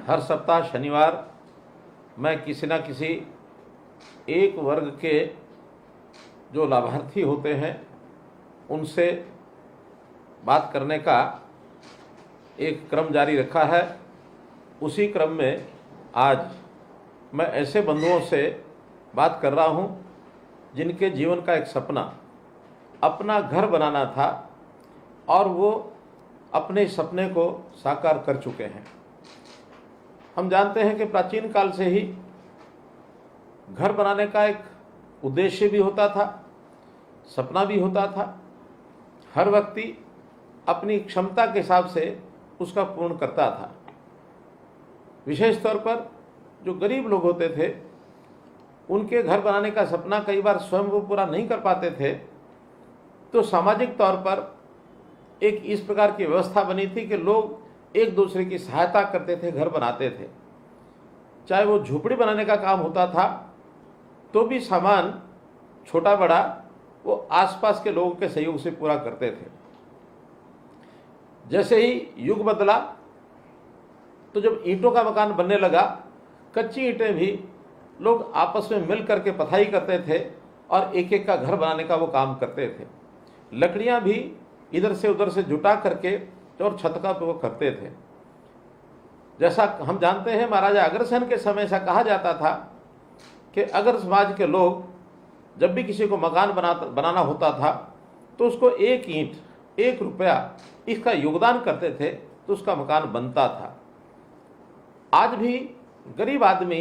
हर सप्ताह शनिवार मैं किसी न किसी एक वर्ग के जो लाभार्थी होते हैं उनसे बात करने का एक क्रम जारी रखा है। उसी क्रम में आज मैं ऐसे बंधुओं से बात कर रहा हूं जिनके जीवन का एक सपना अपना घर बनाना था और वो अपने सपने को साकार कर चुके हैं। हम जानते हैं कि प्राचीन काल से ही घर बनाने का एक उद्देश्य भी होता था, सपना भी होता था। हर व्यक्ति अपनी क्षमता के हिसाब से उसका पूर्ण करता था। विशेष तौर पर जो गरीब लोग होते थे उनके घर बनाने का सपना कई बार स्वयं वो पूरा नहीं कर पाते थे, तो सामाजिक तौर पर एक इस प्रकार की व्यवस्था बनी थी कि लोग एक दूसरे की सहायता करते थे, घर बनाते थे। चाहे वो झोपड़ी बनाने का काम होता था तो भी सामान छोटा बड़ा वो आसपास के लोगों के सहयोग से पूरा करते थे। जैसे ही युग बदला तो जब ईंटों का मकान बनने लगा, कच्ची ईंटें भी लोग आपस में मिल करके पथाई करते थे और एक एक का घर बनाने का वो काम करते थे। लकड़ियां भी इधर से उधर से जुटा करके और छत का वो करते थे। जैसा हम जानते हैं महाराजा अग्रसेन के समय ऐसा कहा जाता था कि अगर समाज के लोग जब भी किसी को मकान बनाना होता था तो उसको एक ईंट, 1 रुपया इसका योगदान करते थे तो उसका मकान बनता था। आज भी गरीब आदमी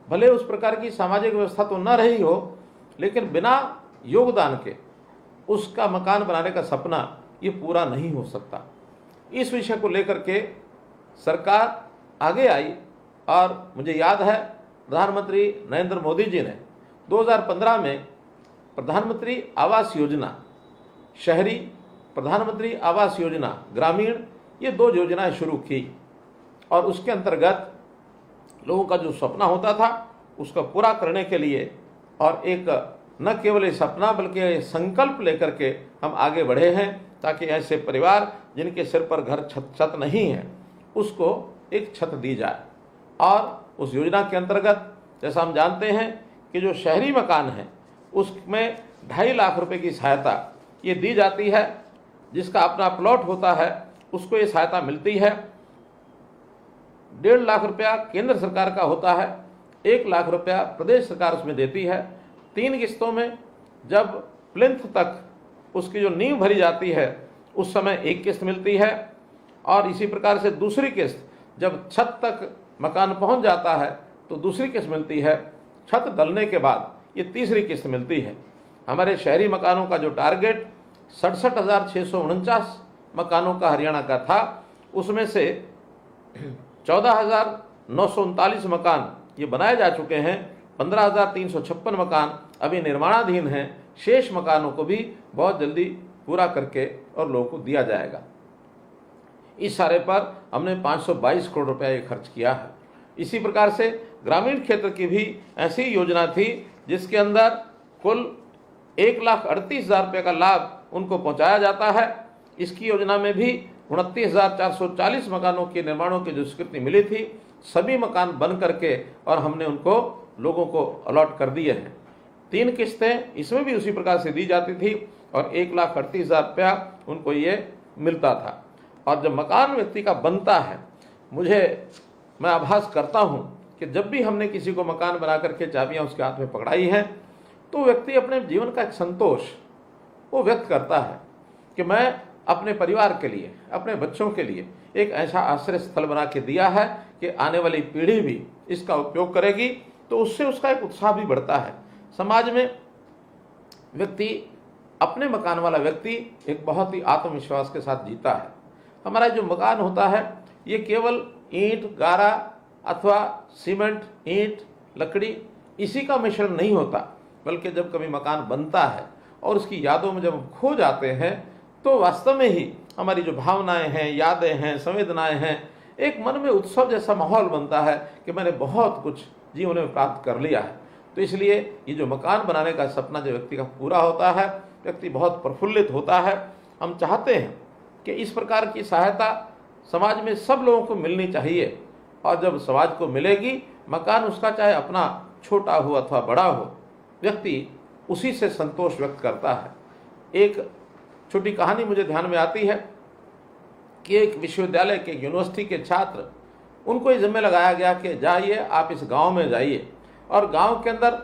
भले उस प्रकार की सामाजिक व्यवस्था तो न रही हो, लेकिन बिना योगदान के उसका मकान बनाने का सपना ये पूरा नहीं हो सकता। इस विषय को लेकर के सरकार आगे आई और मुझे याद है प्रधानमंत्री नरेंद्र मोदी जी ने 2015 में प्रधानमंत्री आवास योजना शहरी, प्रधानमंत्री आवास योजना ग्रामीण, ये 2 योजनाएं शुरू की और उसके अंतर्गत लोगों का जो सपना होता था उसको पूरा करने के लिए और एक न केवल ये सपना बल्कि संकल्प लेकर के हम आगे बढ़े हैं ताकि ऐसे परिवार जिनके सिर पर घर छत नहीं है उसको एक छत दी जाए। और उस योजना के अंतर्गत जैसा हम जानते हैं कि जो शहरी मकान है उसमें 2.5 लाख रुपए की सहायता ये दी जाती है। जिसका अपना प्लॉट होता है उसको ये सहायता मिलती है। 1.5 लाख रुपया केंद्र सरकार का होता है, 1 लाख रुपया प्रदेश सरकार उसमें देती है। 3 किस्तों में जब प्लिंथ तक उसकी जो नींव भरी जाती है उस समय 1 किस्त मिलती है और इसी प्रकार से दूसरी किस्त जब छत तक मकान पहुंच जाता है तो दूसरी किस्त मिलती है। छत डलने के बाद ये तीसरी किस्त मिलती है। हमारे शहरी मकानों का जो टारगेट 67,649 मकानों का हरियाणा का था, उसमें से 14,939 मकान ये बनाए जा चुके हैं। 15,356 मकान अभी निर्माणाधीन हैं। शेष मकानों को भी बहुत जल्दी पूरा करके और लोगों को दिया जाएगा। इस सारे पर हमने 522 करोड़ रुपया ये खर्च किया है। इसी प्रकार से ग्रामीण क्षेत्र की भी ऐसी योजना थी जिसके अंदर कुल 1,38,000 रुपये का लाभ उनको पहुंचाया जाता है। इसकी योजना में भी 29,440 मकानों के निर्माणों की जो स्वीकृति मिली थी, सभी मकान बन करके और हमने उनको लोगों को अलॉट कर दिए हैं। 3 किस्तें इसमें भी उसी प्रकार से दी जाती थी और 1,38,000 रुपया उनको ये मिलता था। और जब मकान व्यक्ति का बनता है, मैं आभास करता हूँ कि जब भी हमने किसी को मकान बना करके चाबियाँ उसके हाथ में पकड़ाई हैं तो व्यक्ति अपने जीवन का एक संतोष वो व्यक्त करता है कि मैं अपने परिवार के लिए, अपने बच्चों के लिए एक ऐसा आश्रय स्थल बना के दिया है कि आने वाली पीढ़ी भी इसका उपयोग करेगी, तो उससे उसका एक उत्साह भी बढ़ता है। समाज में व्यक्ति, अपने मकान वाला व्यक्ति एक बहुत ही आत्मविश्वास के साथ जीता है। हमारा जो मकान होता है ये केवल ईंट, गारा अथवा सीमेंट, ईंट, लकड़ी इसी का मिश्रण नहीं होता, बल्कि जब कभी मकान बनता है और उसकी यादों में जब हम खो जाते हैं तो वास्तव में ही हमारी जो भावनाएं हैं, यादें हैं, संवेदनाएं हैं, एक मन में उत्सव जैसा माहौल बनता है कि मैंने बहुत कुछ जीवन में प्राप्त कर लिया है। तो इसलिए ये जो मकान बनाने का सपना जो व्यक्ति का पूरा होता है, व्यक्ति बहुत प्रफुल्लित होता है। हम चाहते हैं कि इस प्रकार की सहायता समाज में सब लोगों को मिलनी चाहिए। और जब समाज को मिलेगी, मकान उसका चाहे अपना छोटा हो अथवा बड़ा हो, व्यक्ति उसी से संतोष व्यक्त करता है। एक छोटी कहानी मुझे ध्यान में आती है कि एक विश्वविद्यालय के यूनिवर्सिटी के छात्र, उनको ये जिम्मे लगाया गया कि जाइए आप इस गांव में जाइए और गांव के अंदर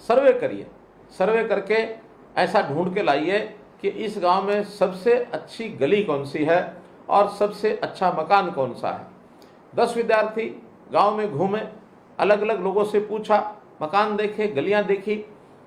सर्वे करिए, सर्वे करके ऐसा ढूंढ के लाइए कि इस गांव में सबसे अच्छी गली कौन सी है और सबसे अच्छा मकान कौन सा है। 10 विद्यार्थी गांव में घूमे, अलग अलग लोगों से पूछा, मकान देखे, गलियां देखी,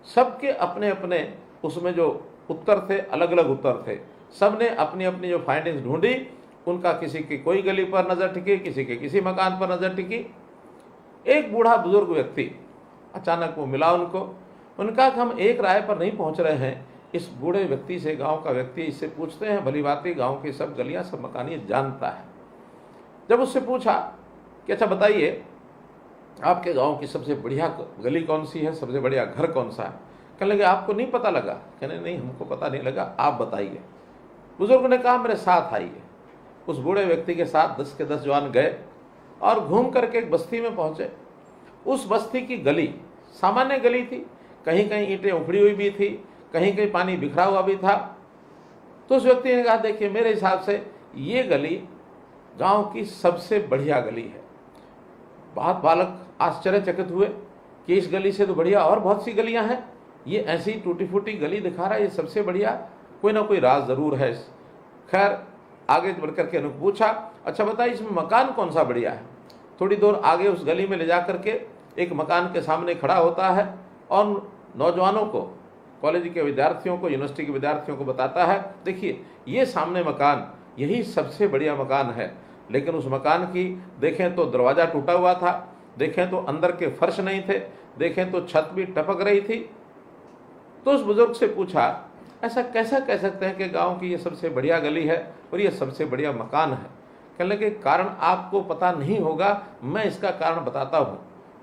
सबके अपने अपने उसमें जो उत्तर थे, अलग अलग उत्तर थे। सब ने अपनी अपनी जो फाइंडिंग्स ढूंढी, उनका किसी की कोई गली पर नज़र टिकी, किसी के किसी मकान पर नज़र टिकी। एक बूढ़ा बुजुर्ग व्यक्ति अचानक वो मिला उनको, उनका कि हम एक राय पर नहीं पहुंच रहे हैं। इस बूढ़े व्यक्ति से, गांव का व्यक्ति, इससे पूछते हैं, भली बात गांव की सब गलियां सब मकान ये जानता है। जब उससे पूछा कि अच्छा बताइए आपके गांव की सबसे बढ़िया गली कौन सी है, सबसे बढ़िया घर कौन सा है, कहने लगे आपको नहीं पता लगा? कहने नहीं, हमको पता नहीं लगा, आप बताइए। बुजुर्ग ने कहा मेरे साथ आइए। उस बूढ़े व्यक्ति के साथ 10 के 10 जवान गए और घूम करके एक बस्ती में पहुंचे। उस बस्ती की गली सामान्य गली थी, कहीं कहीं ईंटें उखड़ी हुई भी थी, कहीं कहीं पानी बिखरा हुआ भी था। तो उस व्यक्ति ने कहा देखिए मेरे हिसाब से ये गली गांव की सबसे बढ़िया गली है। बहुत बालक आश्चर्यचकित हुए कि इस गली से तो बढ़िया और बहुत सी गलियां हैं, ये ऐसी टूटी फूटी गली दिखा रहा है, ये सबसे बढ़िया, कोई ना कोई राज जरूर है। खैर आगे बढ़ करके उन्होंने पूछा अच्छा बताइए इसमें मकान कौन सा बढ़िया है। थोड़ी दूर आगे उस गली में ले जा करके एक मकान के सामने खड़ा होता है और नौजवानों को, कॉलेज के विद्यार्थियों को, यूनिवर्सिटी के विद्यार्थियों को बताता है देखिए ये सामने मकान यही सबसे बढ़िया मकान है। लेकिन उस मकान की देखें तो दरवाज़ा टूटा हुआ था, देखें तो अंदर के फर्श नहीं थे, देखें तो छत भी टपक रही थी। तो उस बुजुर्ग से पूछा ऐसा कैसा कह सकते हैं कि गांव की ये सबसे बढ़िया गली है और ये सबसे बढ़िया मकान है? कहने लगे कारण आपको पता नहीं होगा, मैं इसका कारण बताता हूँ।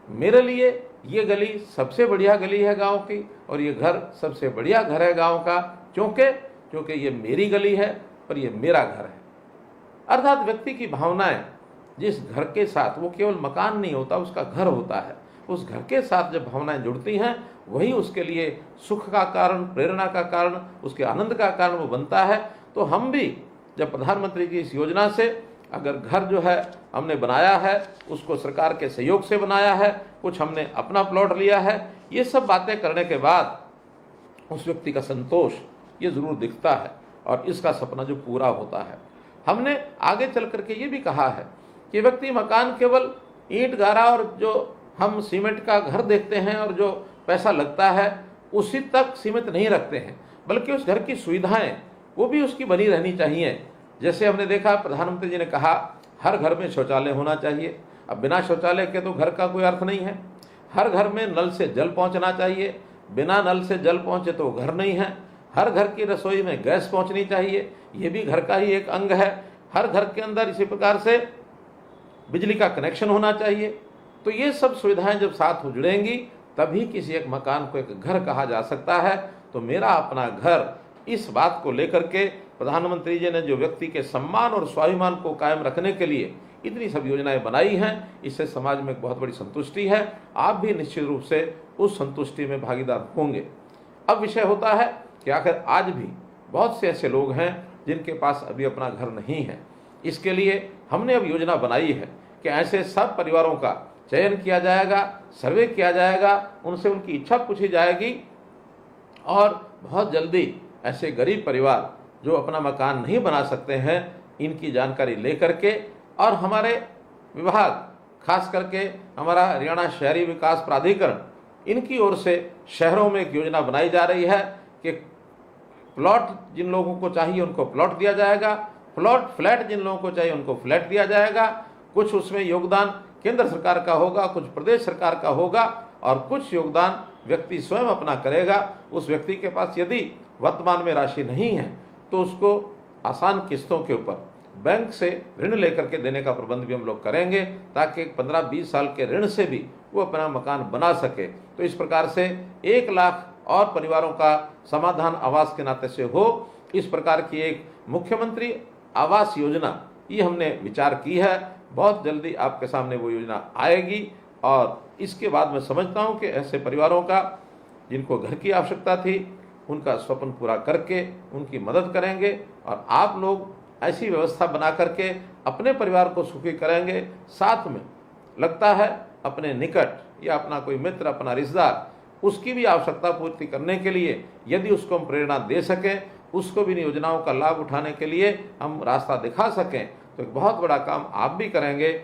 मेरे लिए ये गली सबसे बढ़िया गली है गांव की और ये घर सबसे बढ़िया घर है गांव का, क्योंकि ये मेरी गली है और ये मेरा घर है। अर्थात व्यक्ति की भावनाएं जिस घर के साथ, वो केवल मकान नहीं होता, उसका घर होता है, उस घर के साथ जब भावनाएं जुड़ती हैं वही उसके लिए सुख का कारण, प्रेरणा का कारण, उसके आनंद का कारण वो बनता है। तो हम भी जब प्रधानमंत्री की इस योजना से अगर घर जो है हमने बनाया है, उसको सरकार के सहयोग से बनाया है, कुछ हमने अपना प्लॉट लिया है, ये सब बातें करने के बाद उस व्यक्ति का संतोष ये ज़रूर दिखता है और इसका सपना जो पूरा होता है। हमने आगे चल करके ये भी कहा है कि व्यक्ति मकान केवल ईंट गारा और जो हम सीमेंट का घर देखते हैं और जो पैसा लगता है उसी तक सीमित नहीं रखते हैं, बल्कि उस घर की सुविधाएं वो भी उसकी बनी रहनी चाहिए। जैसे हमने देखा प्रधानमंत्री जी ने कहा हर घर में शौचालय होना चाहिए। अब बिना शौचालय के तो घर का कोई अर्थ नहीं है। हर घर में नल से जल पहुंचना चाहिए, बिना नल से जल पहुंचे तो घर नहीं है। हर घर की रसोई में गैस पहुंचनी चाहिए, ये भी घर का ही एक अंग है। हर घर के अंदर इसी प्रकार से बिजली का कनेक्शन होना चाहिए। तो ये सब सुविधाएं जब साथ जुड़ेंगी तभी किसी एक मकान को एक घर कहा जा सकता है। तो मेरा अपना घर, इस बात को लेकर के प्रधानमंत्री जी ने जो व्यक्ति के सम्मान और स्वाभिमान को कायम रखने के लिए इतनी सब योजनाएं बनाई हैं, इससे समाज में एक बहुत बड़ी संतुष्टि है। आप भी निश्चित रूप से उस संतुष्टि में भागीदार होंगे। अब विषय होता है कि आखिर आज भी बहुत से ऐसे लोग हैं जिनके पास अभी अपना घर नहीं है। इसके लिए हमने अब योजना बनाई है कि ऐसे सब परिवारों का चयन किया जाएगा, सर्वे किया जाएगा, उनसे उनकी इच्छा पूछी जाएगी और बहुत जल्दी ऐसे गरीब परिवार जो अपना मकान नहीं बना सकते हैं, इनकी जानकारी लेकर के और हमारे विभाग, खास करके हमारा हरियाणा शहरी विकास प्राधिकरण, इनकी ओर से शहरों में एक योजना बनाई जा रही है कि प्लॉट जिन लोगों को चाहिए उनको प्लॉट दिया जाएगा, फ्लैट जिन लोगों को चाहिए उनको फ्लैट दिया जाएगा। कुछ उसमें योगदान केंद्र सरकार का होगा, कुछ प्रदेश सरकार का होगा और कुछ योगदान व्यक्ति स्वयं अपना करेगा। उस व्यक्ति के पास यदि वर्तमान में राशि नहीं है तो उसको आसान किस्तों के ऊपर बैंक से ऋण लेकर के देने का प्रबंध भी हम लोग करेंगे, ताकि 15-20 साल के ऋण से भी वो अपना मकान बना सके। तो इस प्रकार से 1 लाख और परिवारों का समाधान आवास के नाते से हो, इस प्रकार की एक मुख्यमंत्री आवास योजना ये हमने विचार की है। बहुत जल्दी आपके सामने वो योजना आएगी। और इसके बाद मैं समझता हूँ कि ऐसे परिवारों का जिनको घर की आवश्यकता थी उनका स्वप्न पूरा करके उनकी मदद करेंगे, और आप लोग ऐसी व्यवस्था बना करके अपने परिवार को सुखी करेंगे। साथ में लगता है अपने निकट या अपना कोई मित्र, अपना रिश्तेदार, उसकी भी आवश्यकता पूर्ति करने के लिए यदि उसको हम प्रेरणा दे सकें, उसको भी इन योजनाओं का लाभ उठाने के लिए हम रास्ता दिखा सकें, तो एक बहुत बड़ा काम आप भी करेंगे।